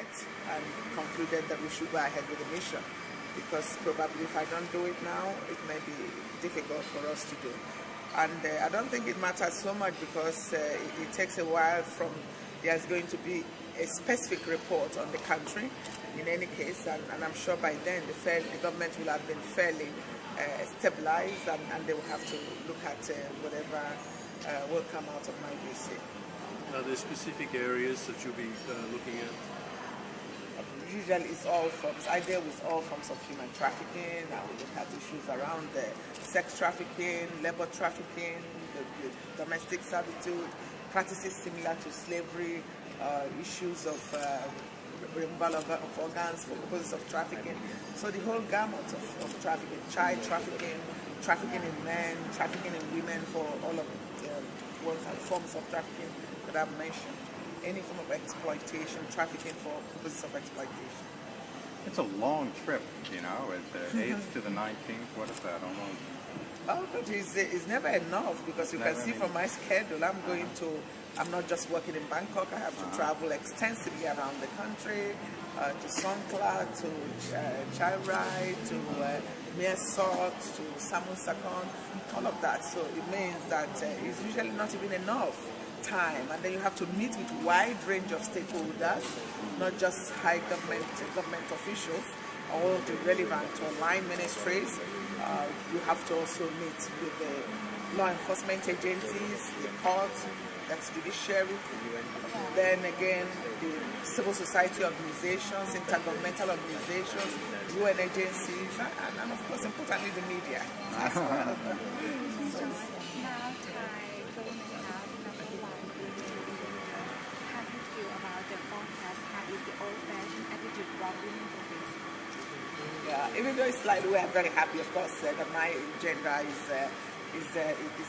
met and concluded that we should go ahead with the mission, because probably if I don't do it now, it may be difficult for us to do. And I don't think it matters so much, because it takes a while from there's going to be a specific report on the country in any case, and I'm sure by then the government will have been fairly stabilized, and they will have to look at whatever will come out of my visit. Are there specific areas that you'll be looking at? Usually it's all forms. I deal with all forms of human trafficking. I will look at issues around sex trafficking, labor trafficking, the domestic servitude, practices similar to slavery, issues of removal of organs for purposes of trafficking. So the whole gamut of trafficking, child trafficking, trafficking in men, trafficking in women, for all of the forms of trafficking that I've mentioned. Any form of exploitation, trafficking for purposes of exploitation. It's a long trip, you know. It's 8th to the 19th. What is that, almost? Oh, but it's never enough, because you can see from my schedule, I'm not just working in Bangkok. I have to travel extensively around the country, to Songkla, to Chiang Rai, to Mae Sot, to Samut Sakhon, all of that. So it means that it's usually not even enough time, and then you have to meet with a wide range of stakeholders, not just high government officials, all the relevant online ministries. You have to also meet with the law enforcement agencies, the courts, that's judiciary, then again the civil society organizations, intergovernmental organizations, UN agencies, and of course importantly the media as well. Yeah, even though it's slightly, we are very happy, of course, that my agenda is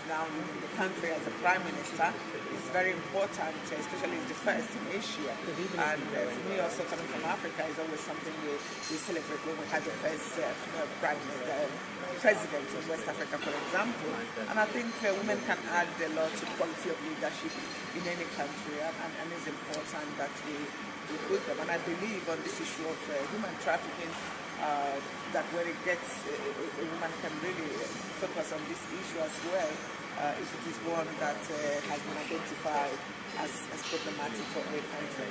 now in the country as a prime minister. It's very important, especially it's the first in Asia. And for me, also coming from Africa, is always something we celebrate when we had the first president of West Africa, for example. And I think women can add a lot to quality of leadership in any country, and it's important that we put them. And I believe on this issue of human trafficking, that when it gets, a woman can really focus on this issue as well, if it is one that has been identified as problematic for a country.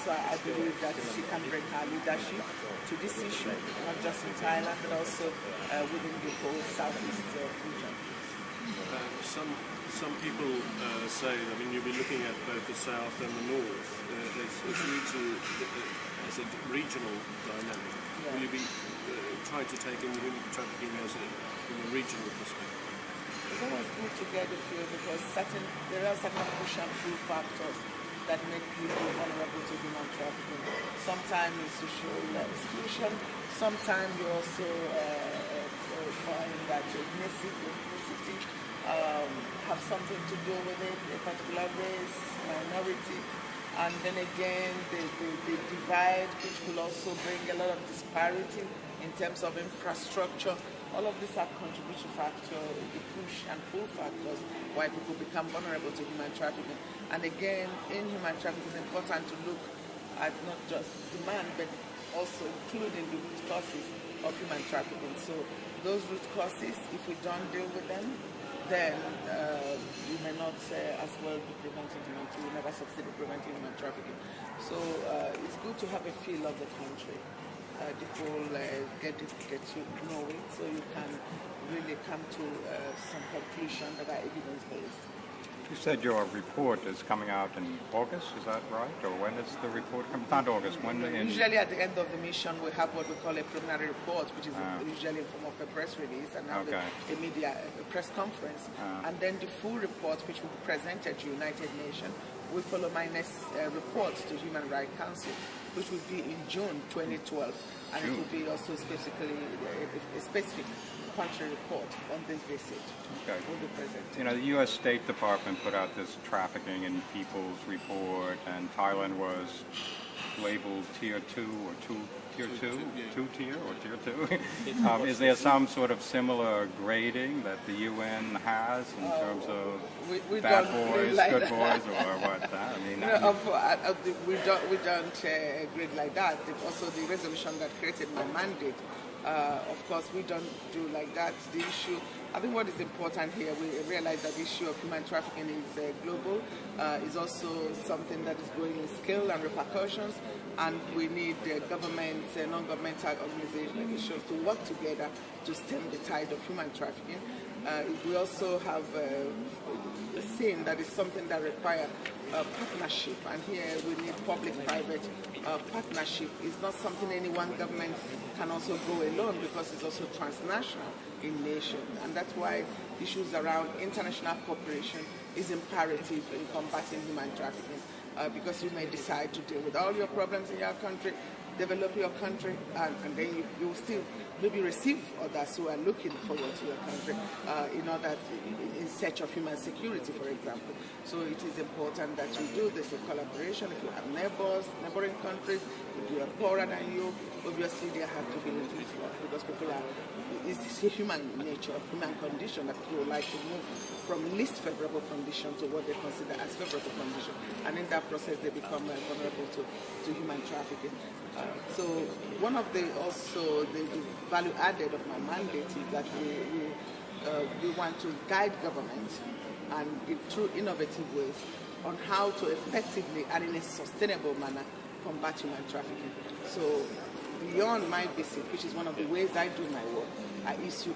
So I believe that she can bring her leadership to this issue, not just in Thailand, but also within the whole Southeast region. Some people say, I mean, you'll be looking at both the South and the North. As a regional dynamic. Yeah. Will you be trying to take in human trafficking from a regional perspective? It's always good to get a feel, because there are certain push and pull factors that make people vulnerable to human trafficking. Sometimes it's social exclusion. Sometimes you also find that ethnicity have something to do with it, a particular race, minority. And then again, the divide, which will also bring a lot of disparity in terms of infrastructure. All of these are contribution factors, the push and pull factors, why people become vulnerable to human trafficking. And again, in human trafficking, it's important to look at not just demand, but also including the root causes of human trafficking. So those root causes, if we don't deal with them, then you may not as well be preventing human trafficking. You never succeed in preventing human trafficking. So it's good to have a feel of the country. The whole get to know it, so you can really come to some conclusion that are evidence-based. You said your report is coming out in August, is that right? Or when is the report coming? Not August, when? Usually at the end of the mission we have what we call a preliminary report, which is usually in form of a press release, and now a press conference. And then the full report, which will be presented to United Nations, will follow my next report to Human Rights Council, which will be in June 2012. And it will be also specifically a specific country report on this visit. Okay. Will be presented. You know, the U.S. State Department put out this trafficking in peoples report, and Thailand was labeled Tier 2 or tier two, yeah. two-tier or tier two. Is there some sort of similar grading that the UN has in terms of we bad don't boys, like good that. boys, or what? I mean, No, we don't grade like that. Also, the resolution that created my mandate, of course, we don't do like that. The issue, I think what is important here, we realize that the issue of human trafficking is global, is also something that is growing in scale and repercussions, and we need governments and non-governmental organizations to work together to stem the tide of human trafficking. We also have seen that it's something that requires partnership, and here we need public-private partnership. It's not something any one government can also go alone, because it's also transnational in nation, and that's why issues around international cooperation is imperative in combating human trafficking, because you may decide to deal with all your problems in your country, develop your country, and then you will still maybe receive others who are looking forward to your country in search of human security, for example. So it is important that you do this in collaboration. If you have neighboring countries, if you are poorer than you, obviously there have to be relief, because people are, it's a human nature, human condition that people would like to move from least favorable condition to what they consider as favorable condition, and in that process they become vulnerable to human trafficking. So one of the value added of my mandate is that we want to guide government and through innovative ways on how to effectively and in a sustainable manner combat human trafficking. So beyond my visit, which is one of the ways I do my work, I issue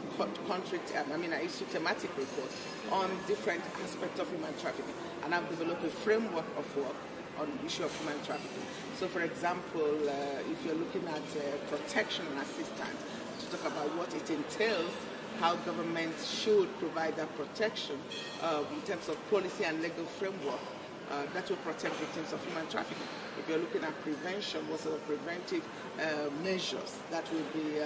thematic reports on different aspects of human trafficking, and I've developed a framework of work on the issue of human trafficking. So, for example, if you're looking at protection and assistance, to talk about what it entails, how governments should provide that protection in terms of policy and legal framework that will protect victims of human trafficking. If you're looking at prevention, what sort of preventive measures that will be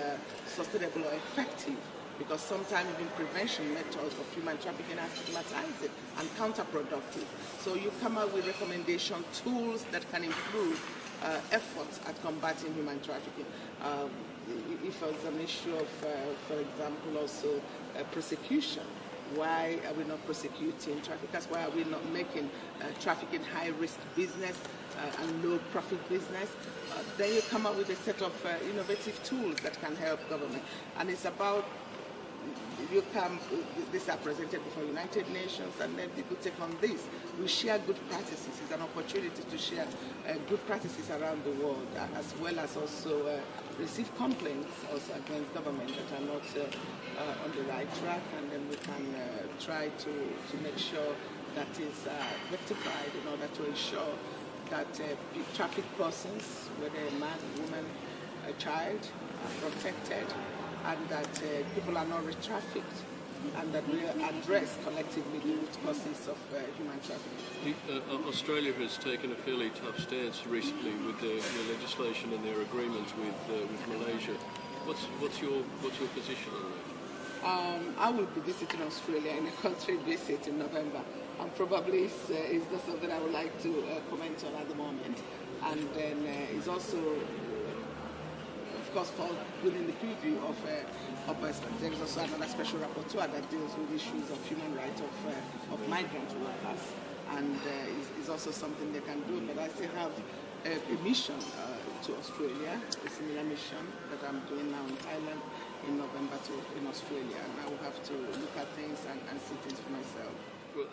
sustainable or effective, because sometimes even prevention methods of human trafficking are stigmatizing and counterproductive. So you come up with recommendation tools that can improve efforts at combating human trafficking. If there's an issue of, for example, also prosecution, why are we not prosecuting traffickers? Why are we not making trafficking high-risk business and low-profit business? Then you come up with a set of innovative tools that can help government. And it's about, these are presented before United Nations, and then people take on this. We share good practices. It's an opportunity to share good practices around the world, as well as also receive complaints also against government that are not on the right track, and then we can try to make sure that is rectified in order to ensure that trafficked persons, whether a man, a woman, a child, are protected, and that people are not re-trafficked, and that we address collectively the root causes of human trafficking. Australia has taken a fairly tough stance recently with their legislation and their agreements with Malaysia. What's your position on that? I will be visiting Australia in a country visit in November, and probably it's not something I would like to comment on at the moment. And then it's also, of course, fall within the preview of there is also another special rapporteur that deals with issues of human rights of migrant workers, and is also something they can do. But I still have a mission to Australia, a similar mission that I'm doing now in Thailand in November in Australia, and I will have to look at things and see things for myself. Well,